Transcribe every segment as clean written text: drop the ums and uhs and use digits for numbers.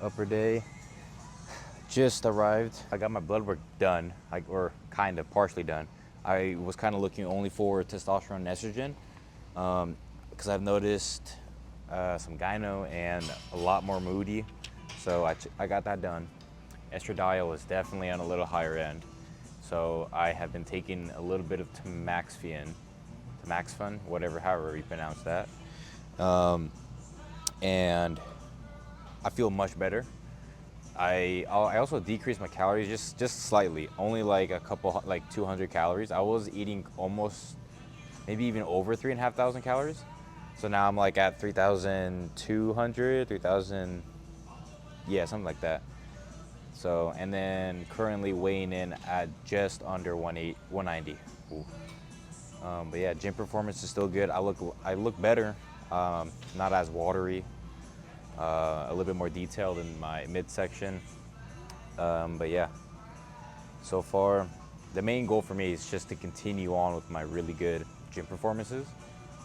Upper day just arrived. I got my blood work done, or kind of partially done. I was kind of looking only for testosterone and estrogen because I've noticed some gyno and a lot more moody. So I got that done. Estradiol is definitely on a little higher end. So I have been taking a little bit of tamoxifen, however you pronounce that. And I feel much better. I also decreased my calories just slightly, only like a couple, like 200 calories. I was eating almost, maybe even over 3,500 calories. So now I'm like at 3,200, 3,000, yeah, something like that. So, and then currently weighing in at just under 190. Ooh. But yeah, gym performance is still good. I look better, not as watery. A little bit more detailed in my midsection. But yeah, so far, the main goal for me is just to continue on with my really good gym performances.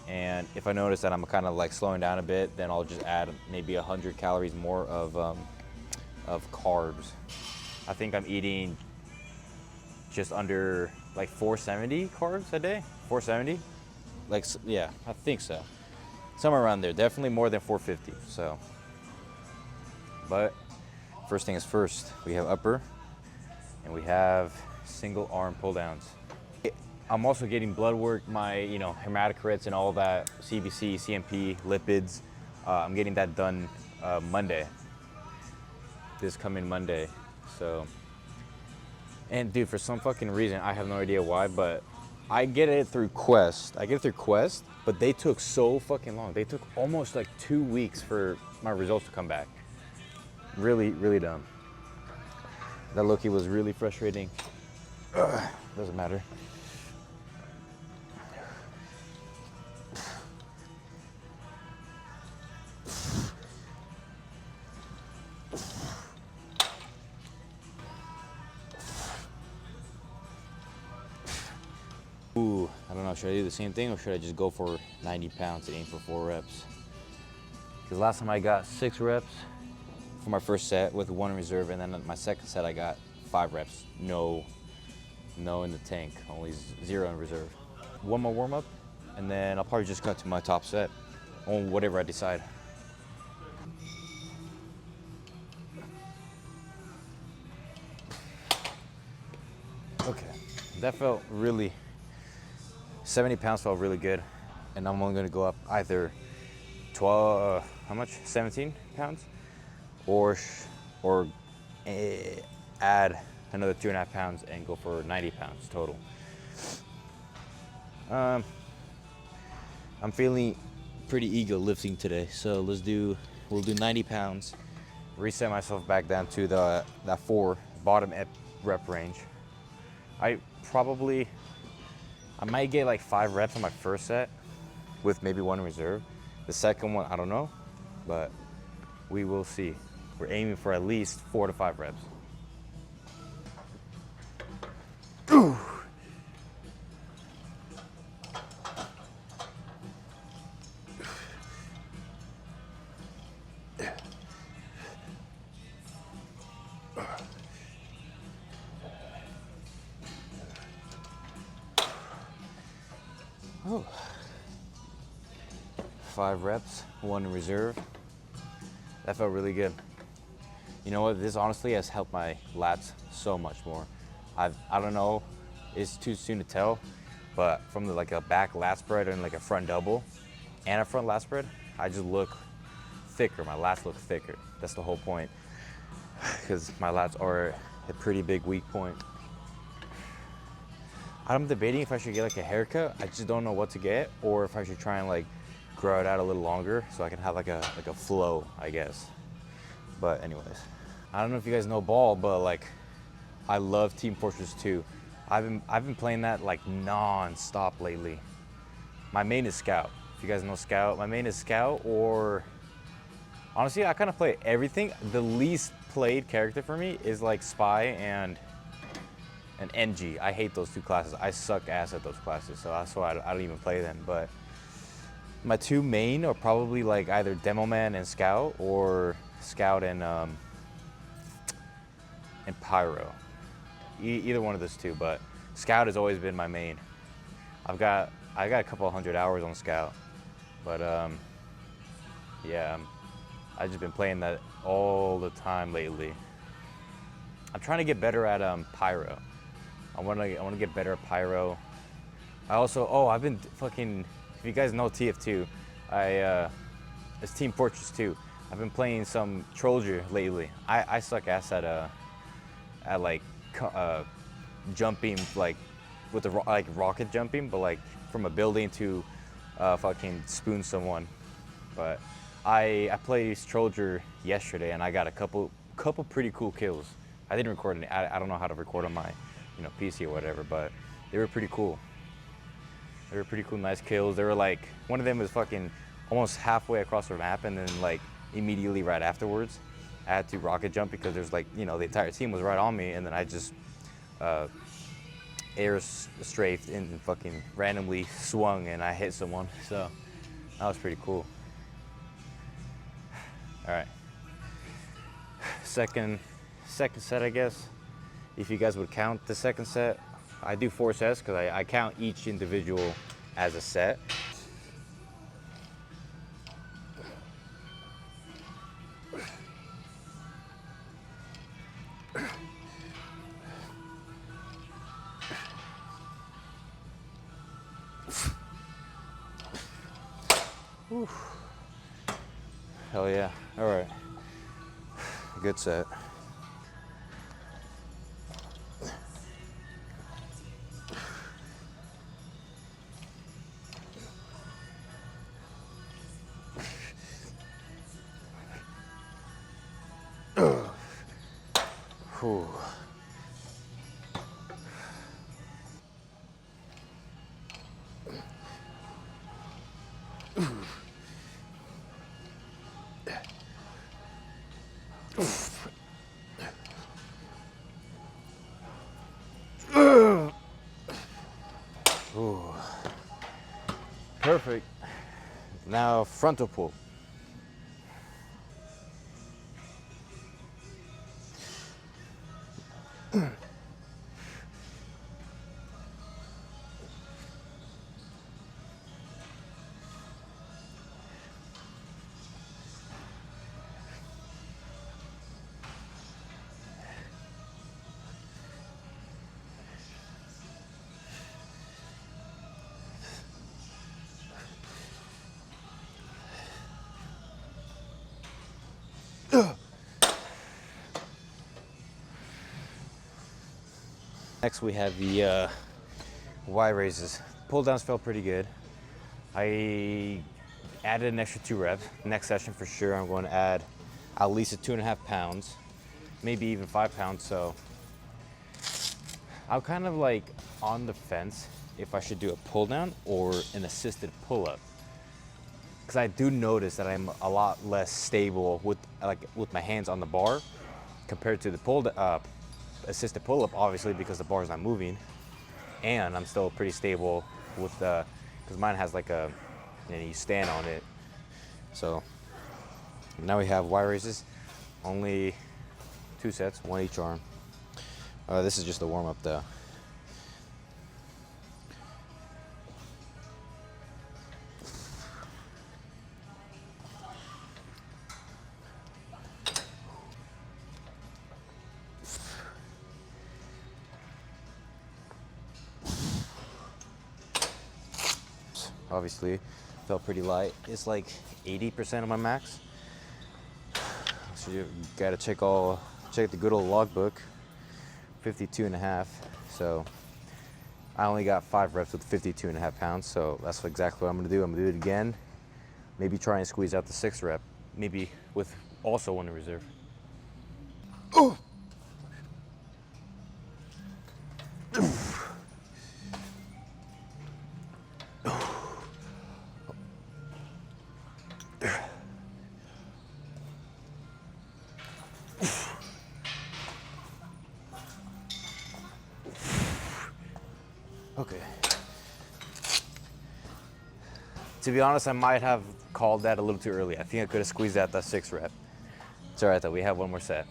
And if I notice that I'm kind of like slowing down a bit, then I'll just add maybe 100 calories more of carbs. I think I'm eating just under like 470 carbs a day. 470, like, yeah, I think so. Somewhere around there. Definitely more than 450. So. But first thing is first, we have upper and we have single arm pull downs. I'm also getting blood work, my hematocrits and all that, CBC, CMP, lipids. I'm getting that done Monday, this coming Monday. So, and dude, for some fucking reason, I have no idea why, but I get it through Quest. But they took so fucking long. They took almost like 2 weeks for my results to come back. Really, really dumb. That low-key was really frustrating. Doesn't matter. Ooh, I don't know, should I do the same thing or should I just go for 90 pounds and aim for 4 reps? Because last time I got 6 reps for my first set with 1 in reserve, and then my second set I got 5 reps, no in the tank, only 0 in reserve. 1 more warm up, and then I'll probably just cut to my top set on whatever I decide. Okay, that felt really, 70 pounds felt really good, and I'm only gonna go up either 17 pounds? Or add another 2.5 pounds and go for 90 pounds total. I'm feeling pretty ego lifting today, so we'll do 90 pounds, reset myself back down to that 4 bottom rep range. I might get like 5 reps on my first set with maybe 1 in reserve. The second one, I don't know, but we will see. We're aiming for at least 4 to 5 reps. Ooh. Oh. 5 reps, 1 in reserve. That felt really good. You know what, this honestly has helped my lats so much more. I don't know, it's too soon to tell, but from like a back lat spread and like a front double and a front lat spread, I just look thicker, my lats look thicker. That's the whole point, because my lats are a pretty big weak point. I'm debating if I should get like a haircut. I just don't know what to get, or if I should try and like grow it out a little longer so I can have like a flow, I guess. But anyways, I don't know if you guys know ball, but like I love Team Fortress 2. I've been playing that like non-stop lately. My main is Scout. If you guys know Scout, my main is Scout, or honestly, I kind of play everything. The least played character for me is like Spy and NG. I hate those 2 classes. I suck ass at those classes, so that's why I don't even play them. But my 2 main are probably like either Demoman and Scout, or Scout and Pyro. Either one of those two, but Scout has always been my main. I got a couple 100 hours on Scout, but yeah, I've just been playing that all the time lately. I'm trying to get better at Pyro. I want to get better at Pyro. I also, I've been fucking, if you guys know TF2, it's Team Fortress 2. I've been playing some Trollger lately. I suck ass at like jumping, like with the like rocket jumping, but like from a building to fucking spoon someone. But I played Trollger yesterday and I got a couple pretty cool kills. I didn't record any. I don't know how to record on my, PC or whatever, but they were pretty cool. They were pretty cool, nice kills. They were like, one of them was fucking almost halfway across the map, and then like immediately right afterwards, I had to rocket jump because there's like, the entire team was right on me, and then I just air strafed and fucking randomly swung and I hit someone. So that was pretty cool. All right. Second set, I guess. If you guys would count the second set, I do 4 sets because I count each individual as a set. Whew. Hell yeah. All right. Good set. Whew. Ooh. Perfect. Now frontal pull. Next we have the Y raises. Pull downs felt pretty good. I added an extra 2 reps. Next session for sure I'm going to add at least 2.5 pounds, maybe even 5 pounds. So I'm kind of like on the fence if I should do a pull down or an assisted pull up, because I do notice that I'm a lot less stable with my hands on the bar compared to the assisted pull up, obviously because the bar is not moving, and I'm still pretty stable with because mine has like you stand on it. So now we have Y raises, only 2 sets, 1 each arm. This is just a warm up though. Obviously, felt pretty light. It's like 80% of my max. So you gotta check the good old logbook. 52.5. So I only got 5 reps with 52.5 pounds. So that's exactly what I'm gonna do. I'm gonna do it again. Maybe try and squeeze out the 6th rep. Maybe with also 1 in reserve. Oh. Okay. To be honest, I might have called that a little too early. I think I could have squeezed out that 6th rep. It's all right though, we have one more set.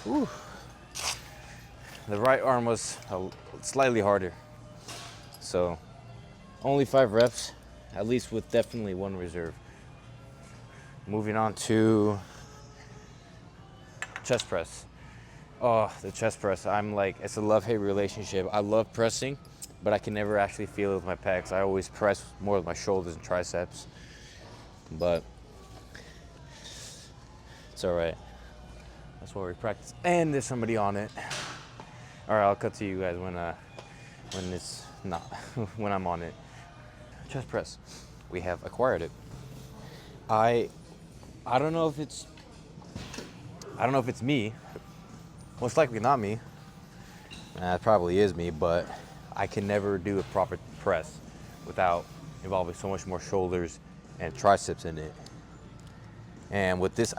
Ooh. The right arm was slightly harder. So only 5 reps, at least with definitely one reserve. Moving on to chest press. Oh, the chest press, I'm like, it's a love-hate relationship. I love pressing, but I can never actually feel it with my pecs. I always press more with my shoulders and triceps, but it's all right. That's what we practice. And there's somebody on it. All right, I'll cut to you guys when it's not, when I'm on it. Chest press, we have acquired it. I don't know if it's me. Most likely not me. It probably is me, but I can never do a proper press without involving so much more shoulders and triceps in it. And with this,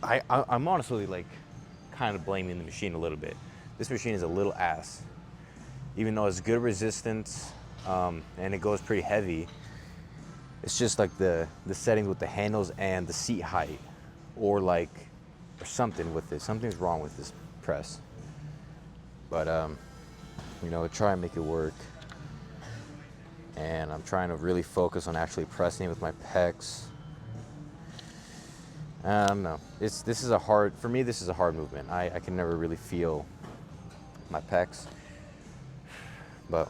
I'm honestly like kind of blaming the machine a little bit. This machine is a little ass. Even though it's good resistance and it goes pretty heavy, it's just like the settings with the handles and the seat height, or something with it. Something's wrong with this press. But you know, try and make it work. And I'm trying to really focus on actually pressing with my pecs. I don't know. For me, this is a hard movement. I can never really feel my pecs. But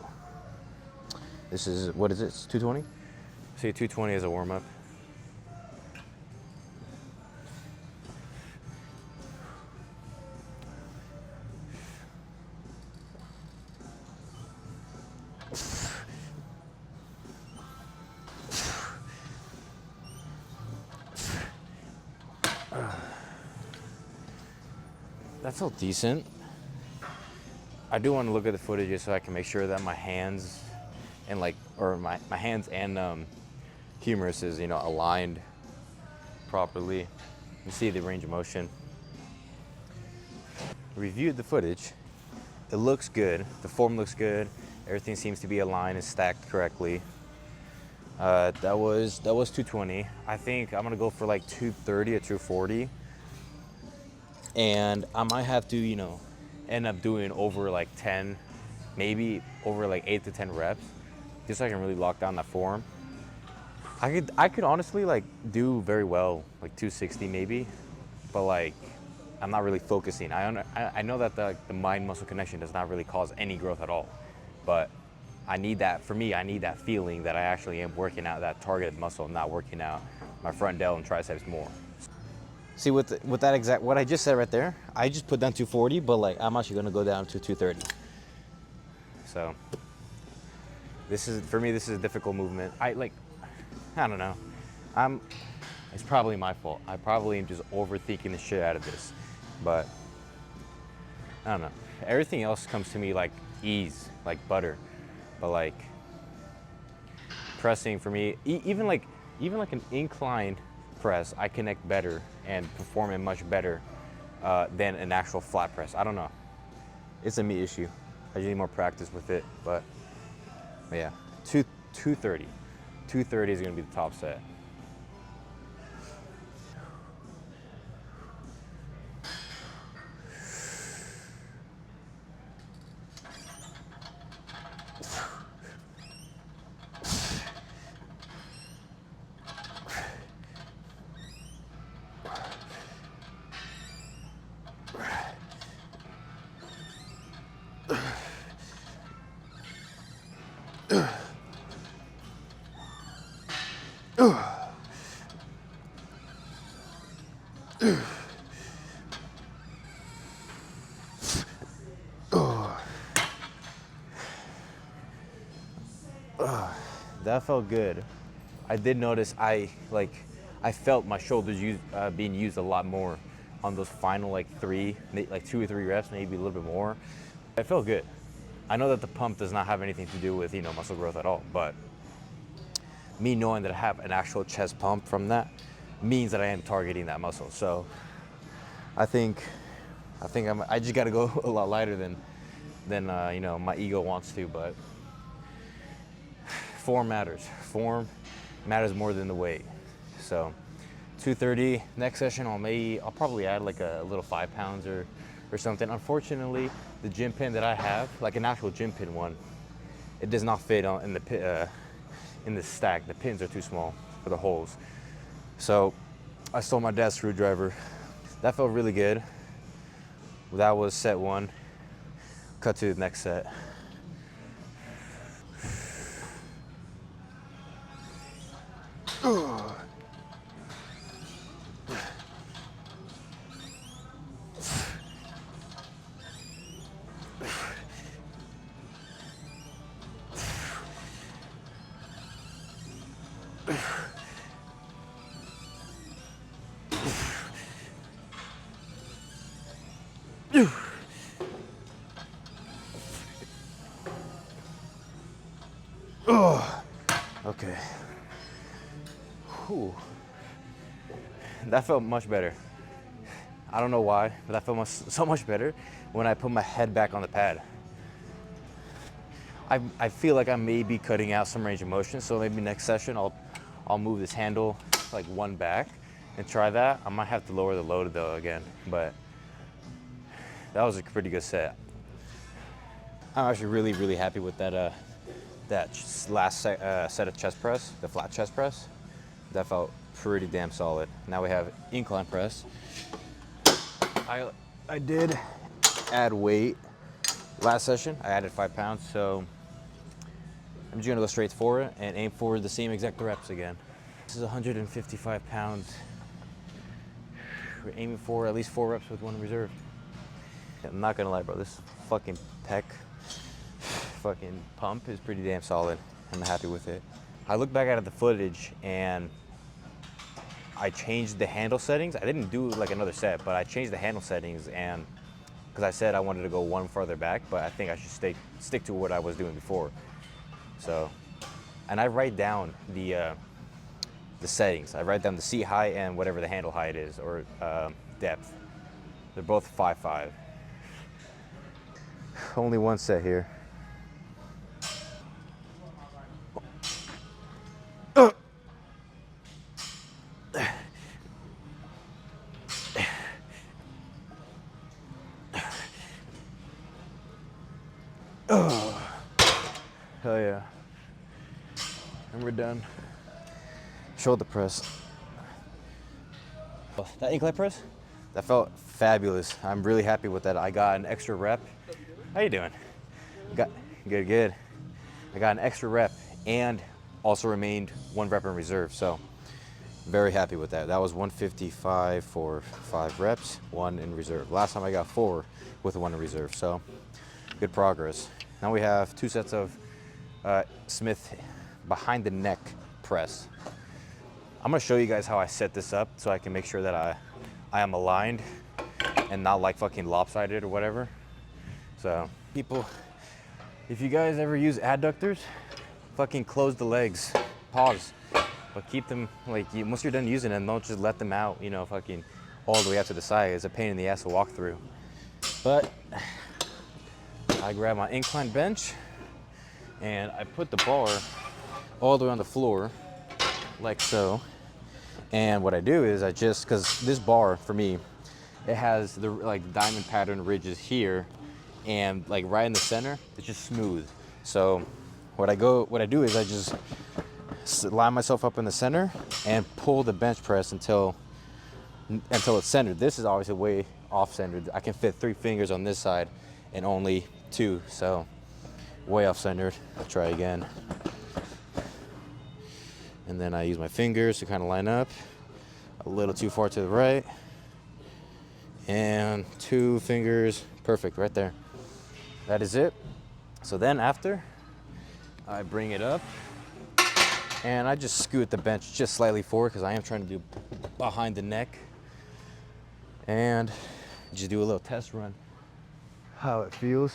this is, what is it? It's 220? See, 220 as a warm-up. That felt decent. I do want to look at the footage just so I can make sure that my hands and my hands and humerus is, you know, aligned properly. You see the range of motion. Reviewed the footage. It looks good. The form looks good. Everything seems to be aligned and stacked correctly. That was 220. I think I'm gonna go for like 230 or 240. And I might have to, you know, end up doing over like 10, maybe over like 8 to 10 reps, just so I can really lock down that form. I could honestly like do very well, like 260 maybe, but like I'm not really focusing. I know that the mind-muscle connection does not really cause any growth at all, but I need that, for me, I need that feeling that I actually am working out that targeted muscle, not working out my front delt and triceps more. See, with that exact, what I just said right there, I just put down 240, but like I'm actually gonna go down to 230. So this is, for me, this is a difficult movement. I don't know. It's probably my fault. I probably am just overthinking the shit out of this, but I don't know. Everything else comes to me like ease, like butter, but like pressing for me, even like an incline press, I connect better and perform it much better than an actual flat press. I don't know. It's a me issue. I just need more practice with it, but yeah, 230. 230 is gonna be the top set. That felt good. I did notice I felt my shoulders being used a lot more on those final like 2 or 3 reps, maybe a little bit more. It felt good. I know that the pump does not have anything to do with, you know, muscle growth at all, but me knowing that I have an actual chest pump from that means that I am targeting that muscle. So I think I just got to go a lot lighter than you know, my ego wants to, but form matters. Form matters more than the weight. So 230. Next session, I'll probably add like a little 5 pounds or something. Unfortunately, the gym pin that I have, like an actual gym pin one, it does not fit in the stack. The pins are too small for the holes. So I stole my dad's screwdriver. That felt really good. That was set 1. Cut to the next set. Okay. Whew. That felt much better. I don't know why, but that felt so much better when I put my head back on the pad. I feel like I may be cutting out some range of motion, so maybe next session I'll move this handle like 1 back and try that. I might have to lower the load though again, but that was a pretty good set. I'm actually really happy with that last set of chest press, the flat chest press. That felt pretty damn solid. Now we have incline press. I did add weight last session. I added 5 pounds, so I'm just gonna go straight for it and aim for the same exact reps again. This is 155 pounds. We're aiming for at least 4 reps with 1 reserve. I'm not gonna lie, bro, this fucking pec fucking pump is pretty damn solid. I'm happy with it. I look back at the footage and I changed the handle settings. I didn't do like another set, but I changed the handle settings, and because I said I wanted to go 1 farther back, but I think I should stick to what I was doing before. So, and I write down the settings. I write down the seat height and whatever the handle height is, or depth. They're both 5'5". Only 1 set here. Oh, hell yeah. And we're done. Shoulder press. That incline press, that felt fabulous. I'm really happy with that. I got an extra rep. How you doing? Good. I got an extra rep and also remained 1 rep in reserve. So very happy with that. That was 155 for 5 reps, 1 in reserve. Last time I got 4 with 1 in reserve. So good progress. Now we have 2 sets of Smith behind the neck press. I'm gonna show you guys how I set this up so I can make sure that I am aligned and not like fucking lopsided or whatever. So people, if you guys ever use adductors, fucking close the legs, pause, but keep them like, once you're done using them, don't just let them out, you know, fucking all the way out to the side. It's a pain in the ass to walk through. But I grab my incline bench and I put the bar all the way on the floor like so. And what I do is I just, because this bar for me, it has the like diamond pattern ridges here, and like right in the center, it's just smooth. So what I do is I just line myself up in the center and pull the bench press until it's centered. This is obviously way off centered. I can fit 3 fingers on this side and only 2, so way off centered. I'll try again. And then I use my fingers to kind of line up a little too far to the right, and 2 fingers, perfect, right there. That is it. So then after, I bring it up and I just scoot the bench just slightly forward because I am trying to do behind the neck, and just do a little test run, how it feels.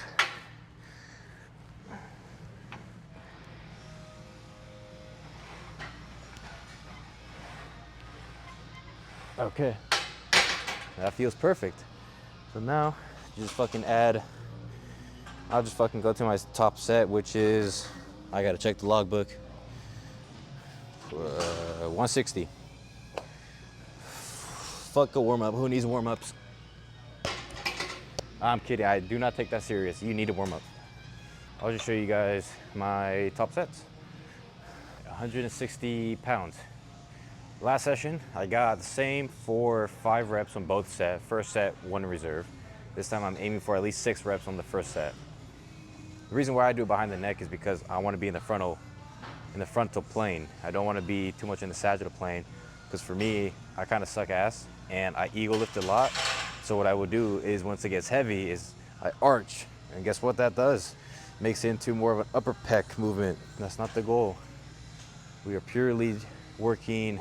Okay, that feels perfect. So now, just fucking add, I'll just fucking go to my top set, which is, I gotta check the logbook, 160. Fuck a warm up, who needs warm ups? I'm kidding, I do not take that serious. You need a warm up. I'll just show you guys my top sets. 160 pounds. Last session, I got the same for 5 reps on both sets. First set, 1 reserve. This time I'm aiming for at least 6 reps on the first set. The reason why I do it behind the neck is because I want to be in the frontal plane. I don't want to be too much in the sagittal plane, because for me, I kind of suck ass and I ego lift a lot. So what I will do is once it gets heavy is I arch, and guess what that does? Makes it into more of an upper pec movement. That's not the goal. We are purely working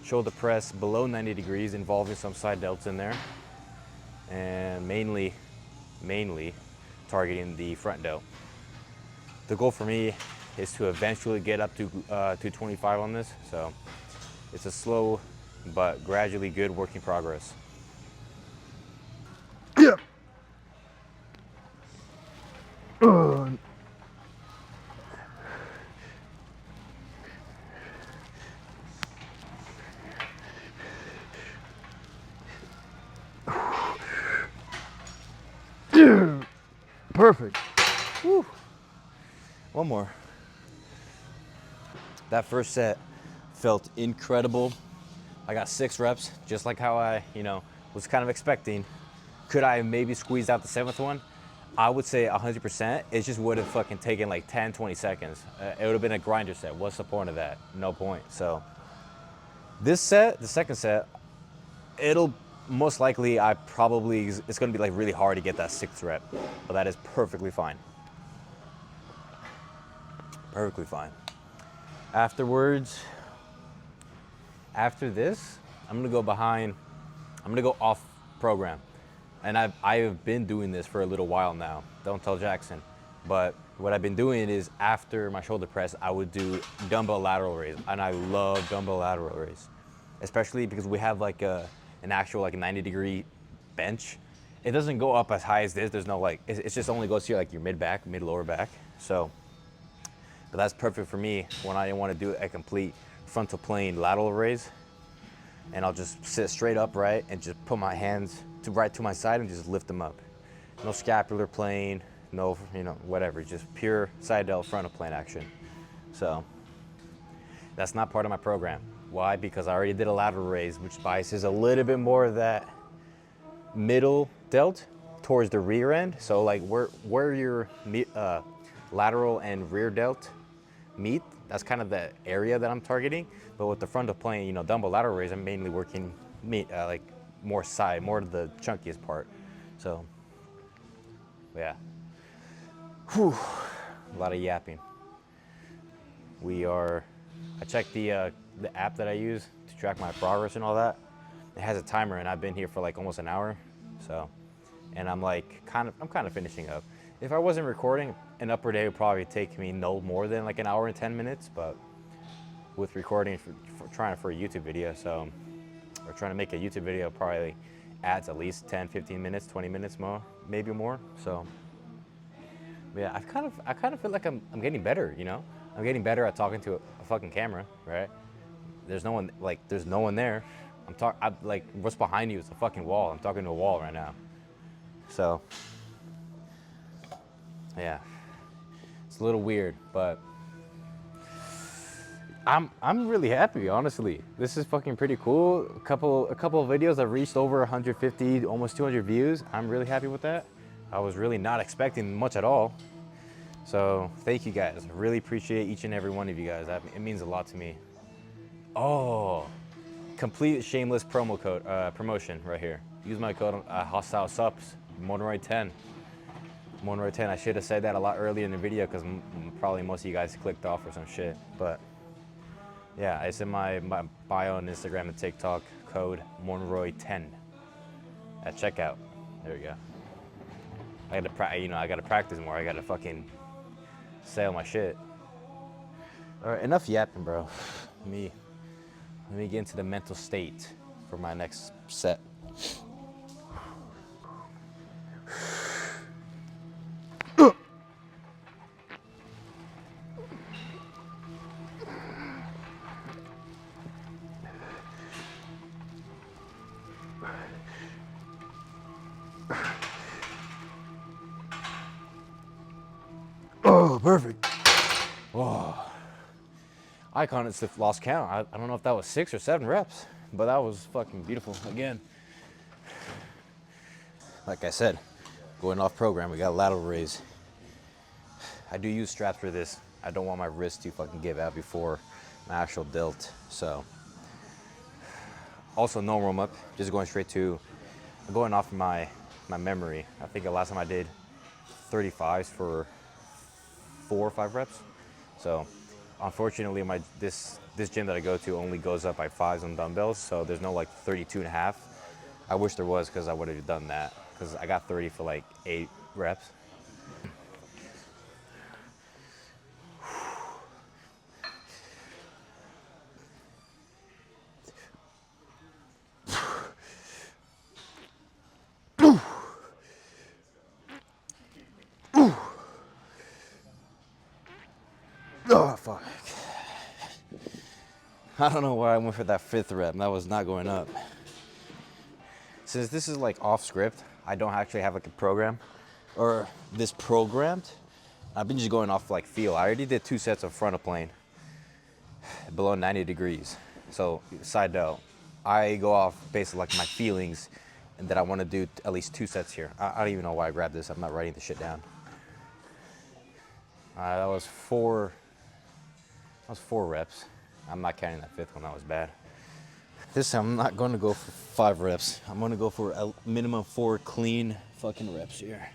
shoulder press below 90 degrees, involving some side delts in there, and mainly targeting the front delt. The goal for me is to eventually get up to 225 on this, so it's a slow but gradually good work in progress. Yeah. Perfect. Whew. One more. That first set felt incredible. I got 6 reps, just like how I, was kind of expecting. Could I maybe squeeze out the 7th one? I would say 100%. It just would have fucking taken like 10, 20 seconds. It would have been a grinder set. What's the point of that? No point. So this set, the second set, it'll most likely, it's gonna be like really hard to get that 6th rep, but that is perfectly fine. Perfectly fine. Afterwards, after this, I'm gonna go off program. And I've been doing this for a little while now. Don't tell Jackson. But what I've been doing is after my shoulder press, I would do dumbbell lateral raise. And I love dumbbell lateral raise, especially because we have like an actual like 90-degree bench. It doesn't go up as high as this. There's no like, it just only goes to like your mid lower back. So, but that's perfect for me when I want to do a complete frontal plane lateral raise. And I'll just sit straight upright and just put my hands right to my side and just lift them up. No scapular plane, no, whatever, just pure side delt frontal plane action. So that's not part of my program. Why? Because I already did a lateral raise, which biases a little bit more of that middle delt towards the rear end. So like where your lateral and rear delt meet, that's kind of the area that I'm targeting. But with the frontal plane, dumbbell lateral raise, I'm mainly working like more of the chunkiest part. So, yeah. Whew. A lot of yapping. I checked the app that I use to track my progress and all that. It has a timer, and I've been here for like almost an hour. So, and I'm kind of finishing up. If I wasn't recording, an upper day would probably take me no more than like an hour and 10 minutes, but with recording trying for a YouTube video, or trying to make a YouTube video probably adds at least 10, 15 minutes, 20 minutes more, maybe more. So yeah, I kind of feel like I'm getting better, I'm getting better at talking to a fucking camera, right? There's no one there. Like, what's behind you is a fucking wall. I'm talking to a wall right now. So yeah, it's a little weird, but I'm really happy, honestly. This is fucking pretty cool. A couple of videos have reached over 150, almost 200 views. I'm really happy with that. I was really not expecting much at all. So thank you guys. I really appreciate each and every one of you guys. It means a lot to me. Oh, complete shameless promotion right here. Use my code HOSSTILESUPPS, monroy10. monroy10. I should have said that a lot earlier in the video because probably most of you guys clicked off or some shit, but yeah, it's in my bio on Instagram and TikTok, code monroy10 at checkout. There we go. I gotta practice more. I gotta fucking say all my shit. All right, enough yapping, bro. Let me get into the mental state. for my next set. Oh, perfect. I honestly lost count. I don't know if that was 6 or 7 reps, but that was fucking beautiful. Again, like I said, going off program, we got a lateral raise. I do use straps for this. I don't want my wrist to fucking give out before my actual delt. So, also no warm up, just going straight to, going off my memory. I think the last time I did 35s for 4 or 5 reps. So, unfortunately, this gym that I go to only goes up by 5s on dumbbells. So there's no like 32 and a half. I wish there was, because I would have done that, because I got 30 for like 8 reps. Oh, fuck. I don't know why I went for that 5th rep. That was not going up. Since this is like off script, I don't actually have like a program or this programmed. I've been just going off like feel. I already did 2 sets of frontal plane below 90 degrees. So side delt, I go off basically like my feelings, and that I want to do at least 2 sets here. I don't even know why I grabbed this. I'm not writing the shit down. That was 4 reps. I'm not counting that 5th one. That was bad. This time I'm not going to go for 5 reps. I'm going to go for a minimum 4 clean fucking reps here.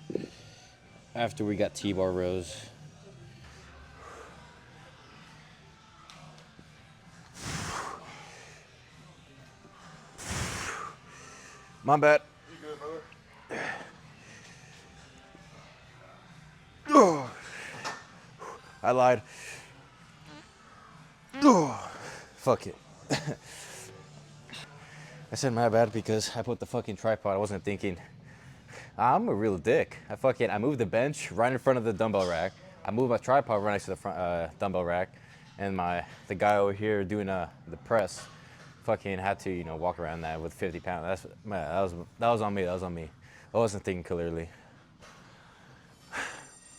After we got T-bar rows. My bad. You good, brother? Oh, I lied. Oh, fuck it. I said my bad because I put the fucking tripod. I wasn't thinking. I'm a real dick. I moved the bench right in front of the dumbbell rack. I moved my tripod right next to the front dumbbell rack, and the guy over here doing the press, fucking had to walk around that with 50 pounds. That was on me. That was on me. I wasn't thinking clearly.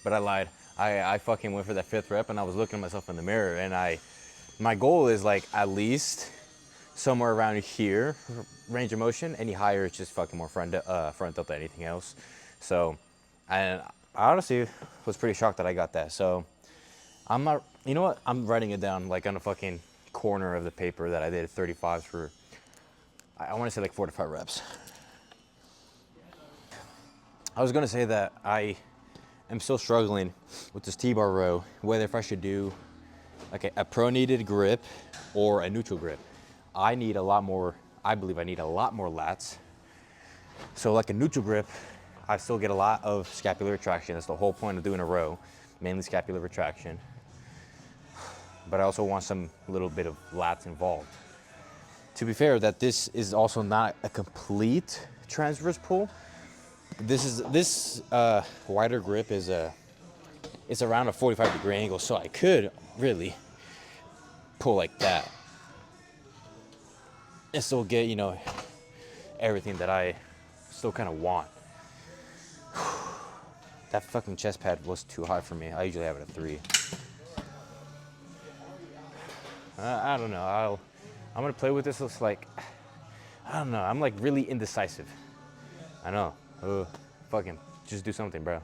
But I lied. I fucking went for that 5th rep, and I was looking at myself in the mirror, and my goal is like at least somewhere around here, range of motion. Any higher, it's just fucking more front delt than anything else. So, and I honestly was pretty shocked that I got that. So, I'm not, you know what? I'm writing it down like on a fucking corner of the paper that I did 35s for, I want to say like 4 to 5 reps. I was going to say that I am still struggling with this T-bar row, whether if I should do like a pronated grip or a neutral grip. I believe I need a lot more lats. So like a neutral grip, I still get a lot of scapular retraction. That's the whole point of doing a row, mainly scapular retraction. But I also want some little bit of lats involved. To be fair, that this is also not a complete transverse pull. This wider grip it's around a 45-degree angle, so I could really pull like that and still get, everything that I still kind of want. That fucking chest pad was too high for me. I usually have it at 3. I don't know. I'm gonna play with this. It's like, I don't know. I'm like really indecisive. I know. Fucking just do something, bro.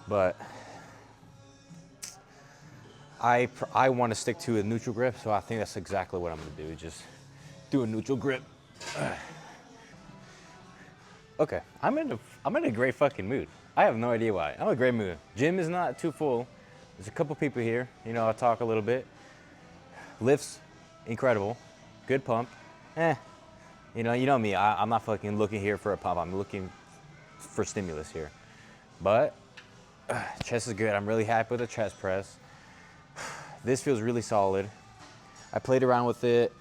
But I want to stick to a neutral grip, so I think that's exactly what I'm gonna do. Just do a neutral grip. Okay, I'm in a great fucking mood. I have no idea why. I'm in a great mood. Gym is not too full. There's a couple people here. I'll talk a little bit. Lifts, incredible. Good pump. You know me. I'm not fucking looking here for a pump. I'm looking for stimulus here. But chest is good. I'm really happy with the chest press. This feels really solid. I played around with it.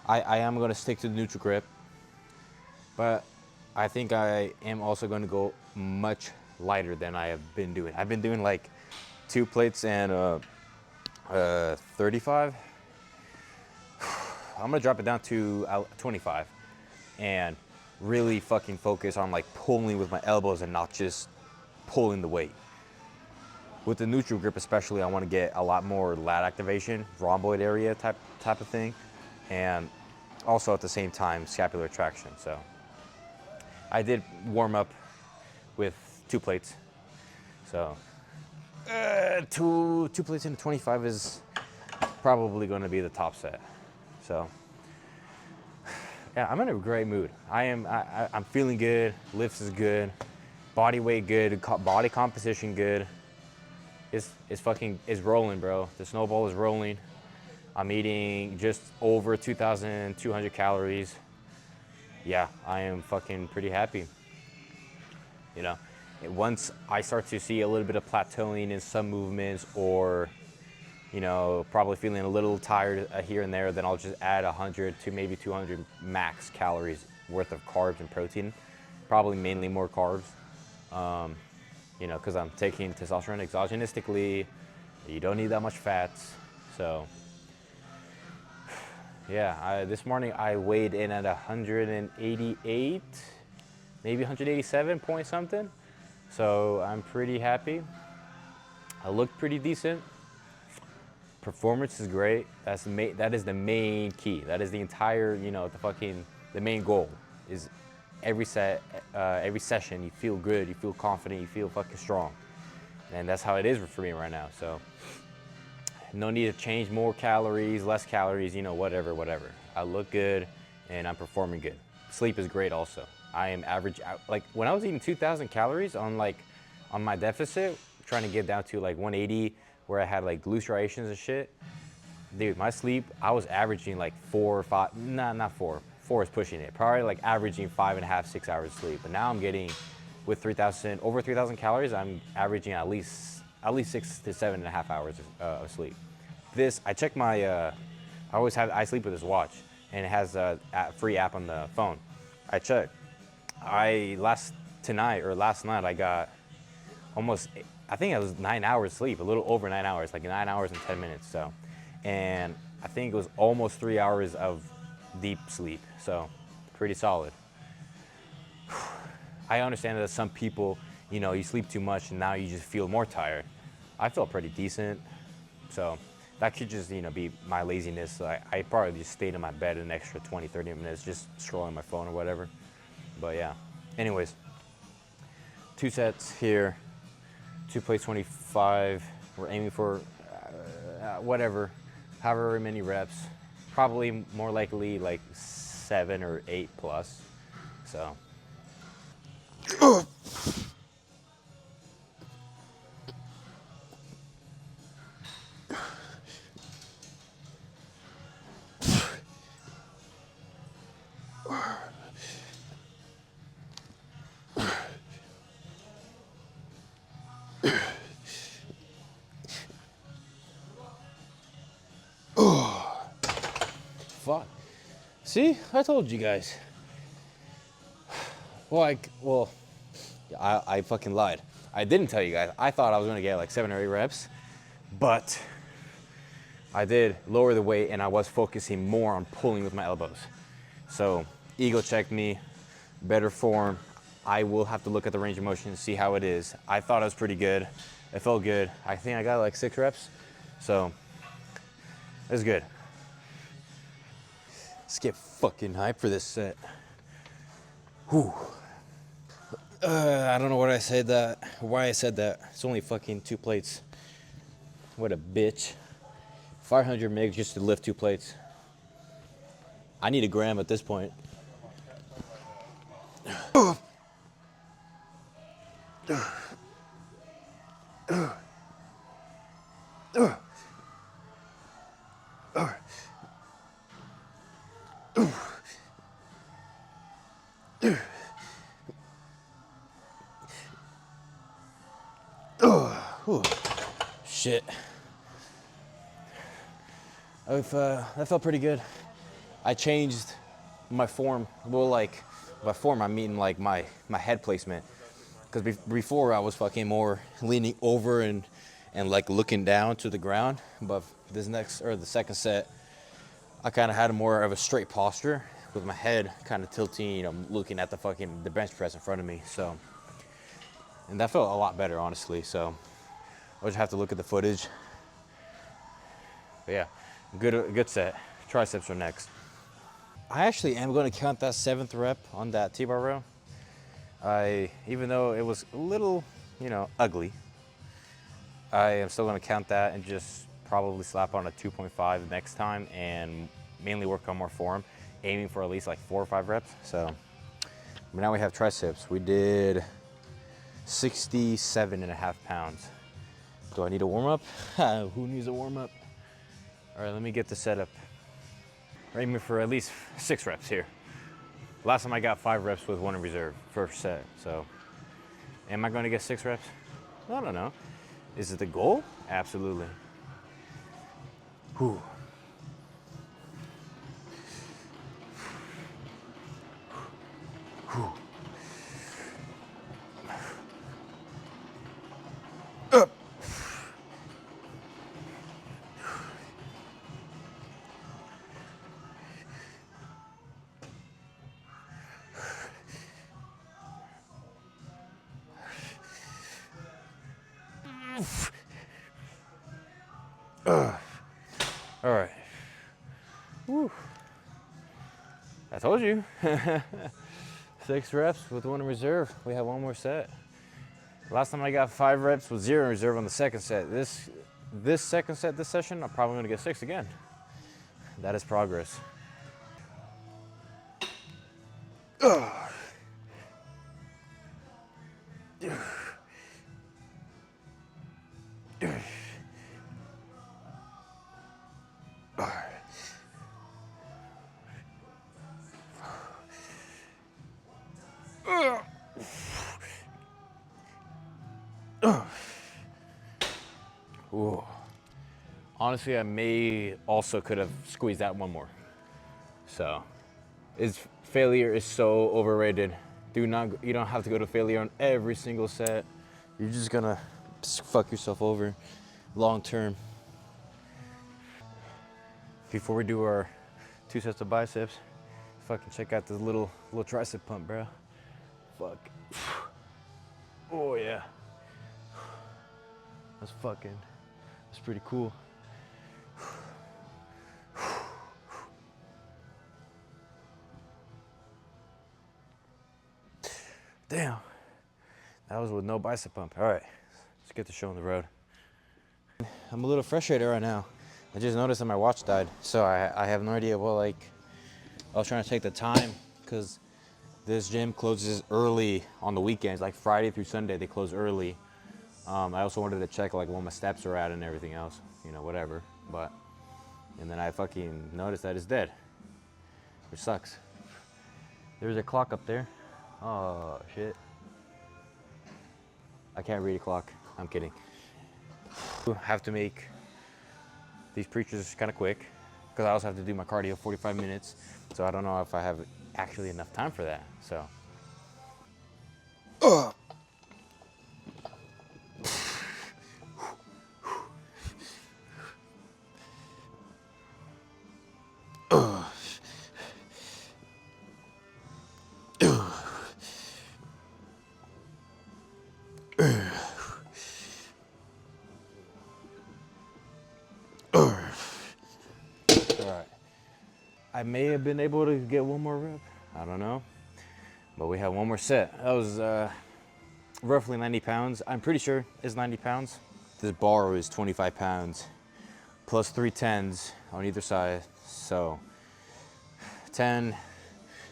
I am going to stick to the neutral grip, but I think I am also going to go much lighter than I have been doing. I've been doing like 2 plates and 35. I'm gonna drop it down to 25 and really fucking focus on like pulling with my elbows and not just pulling the weight. With the neutral grip especially, I want to get a lot more lat activation, rhomboid area type of thing, and also at the same time scapular traction. So I did warm up with 2 plates. So two plates into 25 is probably going to be the top set. So yeah, I'm in a great mood. I'm feeling good. Lifts is good. Body weight good. Body composition good. It's rolling, bro. The snowball is rolling. I'm eating just over 2,200 calories. Yeah, I am fucking pretty happy. You know, once I start to see a little bit of plateauing in some movements, or you know, probably feeling a little tired here and there, then I'll just add 100 to maybe 200 max calories worth of carbs and protein. Probably mainly more carbs. You know, because I'm taking testosterone exogenistically. You don't need that much fats. So, yeah, this morning I weighed in at 188, maybe 187 point something. So I'm pretty happy. I looked pretty decent. Performance is great. That is the main key. That is the entire, you know, the main goal is every session you feel good, you feel confident, you feel fucking strong. And that's how it is for me right now. So no need to change more calories, less calories, you know, whatever. I look good and I'm performing good. Sleep is great also. I am average out, like when I was eating 2,000 calories on my deficit, trying to get down to like 180, where I had like glute striations and shit. Dude, my sleep, I was averaging like 4 or 5, not 4. 4 is pushing it. Probably like averaging 5.5, 6 hours of sleep. But now I'm getting, with over 3,000 calories, I'm averaging at least 6 to 7.5 hours of sleep. I check I sleep with this watch, and it has a free app on the phone. I checked. Last night I got almost, I think it was 9 hours sleep, a little over 9 hours, like 9 hours and 10 minutes. So, and I think it was almost 3 hours of deep sleep. So, pretty solid. I understand that some people, you know, you sleep too much and now you just feel more tired. I felt pretty decent. So, that could just, you know, be my laziness. I probably just stayed in my bed an extra 20, 30 minutes just scrolling my phone or whatever. But yeah. Anyways, 2 sets here. 2 plates 25. We're aiming for whatever, however many reps. Probably more likely like 7 or 8 plus. So. Fuck. See, I told you guys. Well, I fucking lied. I didn't tell you guys. I thought I was gonna get like 7 or 8 reps, but I did lower the weight and I was focusing more on pulling with my elbows. So, ego checked me, better form. I will have to look at the range of motion to see how it is. I thought it was pretty good. It felt good. I think I got like 6 reps. So, it's good. Let's get fucking hyped for this set. Whew. I don't know why I said that. It's only fucking 2 plates. What a bitch. 500 mg just to lift 2 plates. I need a gram at this point. Shit. That felt pretty good. I changed my form. Well, like by form, I mean like my head placement. Because before I was fucking more leaning over and like looking down to the ground. But this next or the second set, I kind of had more of a straight posture with my head kind of tilting, you know, looking at the bench press in front of me. So, and that felt a lot better, honestly. So I'll just have to look at the footage. But yeah, good set. Triceps are next. I actually am going to count that 7th rep on that T-bar row. Even though it was a little, you know, ugly, I am still going to count that and just probably slap on a 2.5 next time and mainly work on more form, aiming for at least like 4 or 5 reps. So now we have triceps. We did 67.5 pounds. Do I need a warm up? Who needs a warm up? All right, let me get the setup. We're aiming for at least 6 reps here. Last time I got 5 reps with 1 in reserve, first set. So am I going to get 6 reps? I don't know. Is it the goal? Absolutely. Whew. Whew. Up. All right. Whew. I told you. 6 reps with 1 in reserve. We have 1 more set. Last time I got 5 reps with 0 in reserve on the second set. This second set, this session, I'm probably gonna get 6 again. That is progress. Ooh. Honestly, I may also could have squeezed that 1 more. So, failure is so overrated. You don't have to go to failure on every single set. You're just gonna fuck yourself over long term. Before we do our 2 sets of biceps, fucking check out this little tricep pump, bro. Fuck. Oh yeah. That's pretty cool. Damn. That was with no bicep pump. All right, let's get the show on the road. I'm a little frustrated right now. I just noticed that my watch died, so I have no idea what, like, I was trying to take the time because this gym closes early on the weekends, like Friday through Sunday, they close early. I also wanted to check like what my steps are at and everything else, you know, whatever. And then I fucking noticed that it's dead, which sucks. There's a clock up there. Oh shit. I can't read a clock. I'm kidding. Have to make these preachers kind of quick because I also have to do my cardio 45 minutes. So I don't know if I have actually enough time for that. So. I may have been able to get 1 more rep. I don't know. But we have 1 more set. That was roughly 90 pounds. I'm pretty sure it's 90 pounds. This bar is 25 pounds plus 3 10s on either side. So 10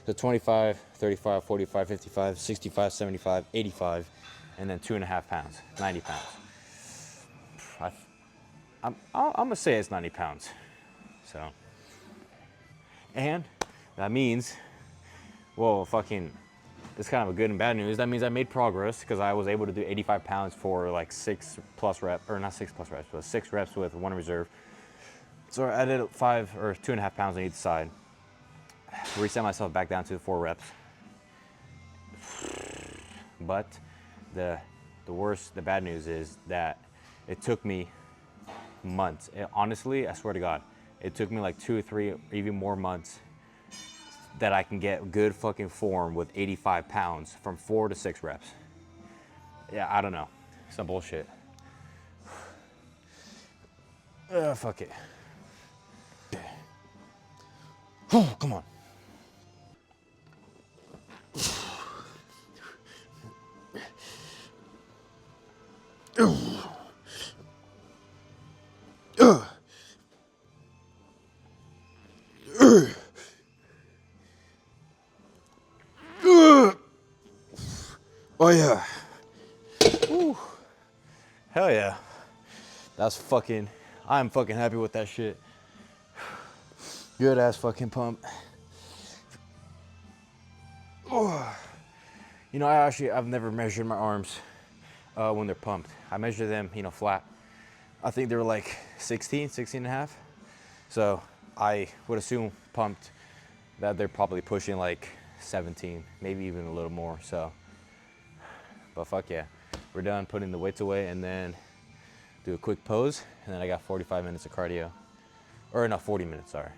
to 25, 35, 45, 55, 65, 75, 85, and then 2.5 pounds, 90 pounds. I'm gonna say it's 90 pounds. So. And that means, well, fucking, it's kind of a good and bad news. That means I made progress because I was able to do 85 pounds for like 6+ reps, or not 6+ reps, but 6 reps with 1 in reserve. So I did 5 or 2.5 pounds on each side. reset myself back down to 4 reps. But the bad news is that it took me months. Honestly, I swear to God, it took me like 2 or 3, even more months that I can get good fucking form with 85 pounds from 4 to 6 reps. Yeah, I don't know. Some bullshit. Fuck it. Come on. Oh yeah. Woo. Hell yeah. I'm fucking happy with that shit. Good ass fucking pump. You know, I've never measured my arms when they're pumped. I measure them, flat. I think they were like 16 and a half. So I would assume pumped that they're probably pushing like 17, maybe even a little more. So, but fuck yeah. We're done putting the weights away and then do a quick pose. And then I got 45 minutes of cardio. Or no, 40 minutes, sorry.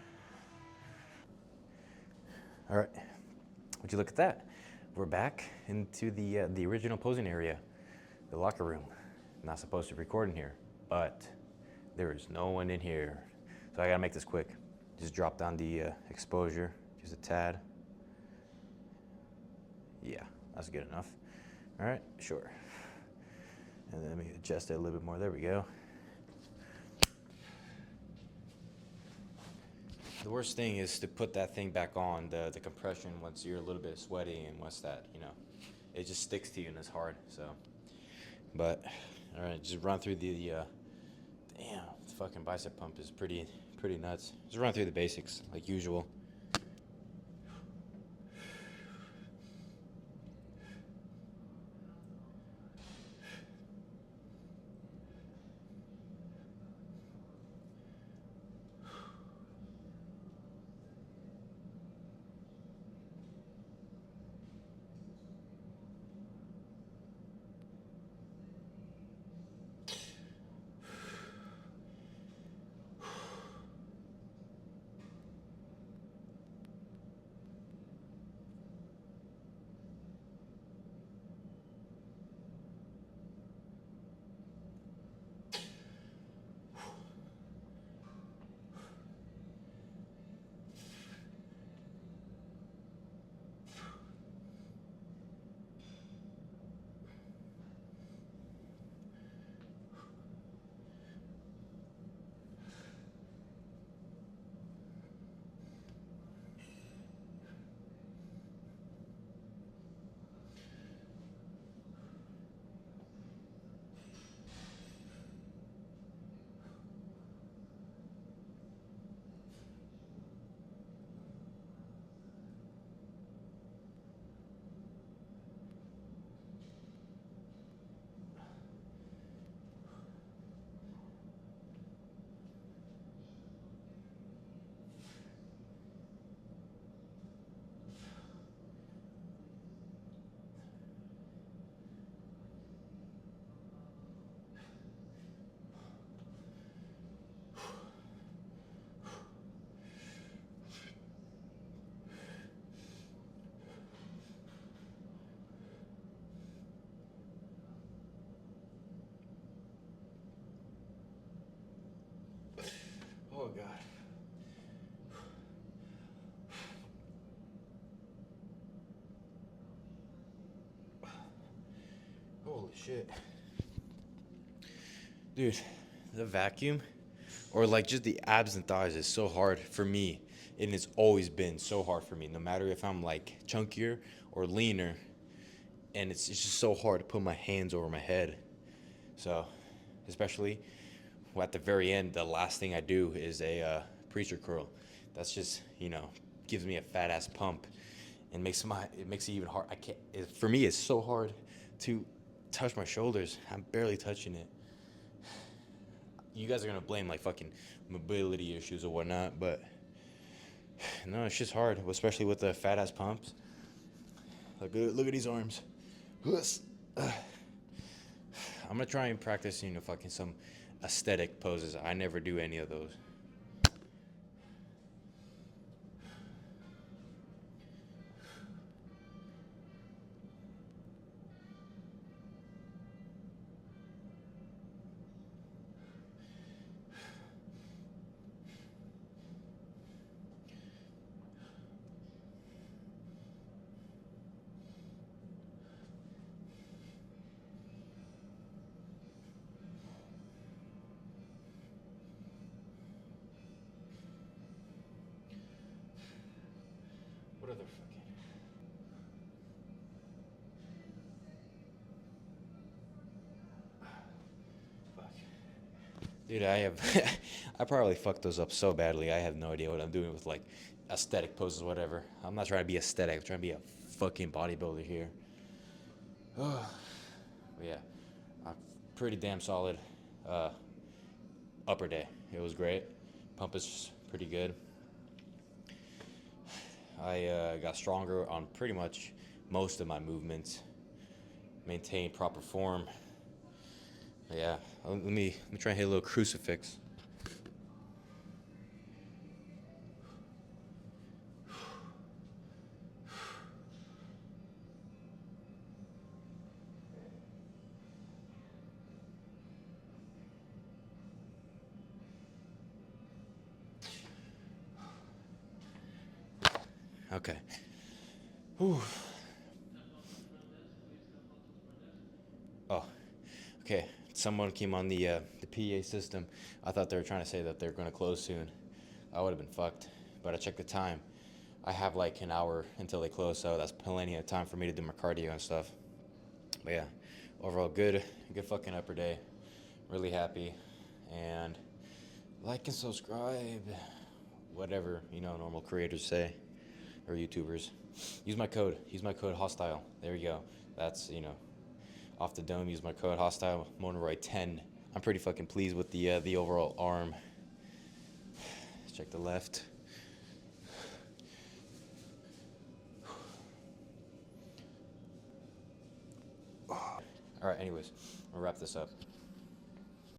All right, would you look at that? We're back into the original posing area, the locker room. Not supposed to record in here, but there is no one in here. So I gotta make this quick. Just drop down the exposure, just a tad. Yeah, that's good enough. All right, sure. And then let me adjust it a little bit more. There we go. The worst thing is to put that thing back on, the compression, once you're a little bit sweaty and once that, it just sticks to you and it's hard, so. But, all right, just run through damn, the fucking bicep pump is pretty nuts. Just run through the basics, like usual. Oh, God. Holy shit. Dude, the vacuum or like just the abs and thighs is so hard for me. And it's always been so hard for me, no matter if I'm like chunkier or leaner. And it's just so hard to put my hands over my head. So, especially at the very end, the last thing I do is a preacher curl. That's just, gives me a fat ass pump and it makes it even hard. For me, it's so hard to touch my shoulders. I'm barely touching it. You guys are gonna blame like fucking mobility issues or whatnot, but No, it's just hard, especially with the fat ass pumps. Look at these arms. I'm gonna try and practice, fucking some aesthetic poses. I never do any of those. What other fucking... Fuck. Dude, I probably fucked those up so badly. I have no idea what I'm doing with like aesthetic poses, whatever. I'm not trying to be aesthetic. I'm trying to be a fucking bodybuilder here. But yeah, a pretty damn solid upper day. It was great. Pump is pretty good. I got stronger on pretty much most of my movements. Maintained proper form. Yeah, let me try and hit a little crucifix. Okay. Whew. Oh, okay. Someone came on the PA system. I thought they were trying to say that they're going to close soon. I would have been fucked. But I checked the time. I have like an hour until they close, so that's plenty of time for me to do my cardio and stuff. But yeah, overall good fucking upper day. Really happy. And like and subscribe. Whatever, normal creators say. Or YouTubers. Use my code hostile. There you go. That's, off the dome. Use my code hostile, monroy10. I'm pretty fucking pleased with the overall arm. Let's check the left. All right, anyways, I'll wrap this up.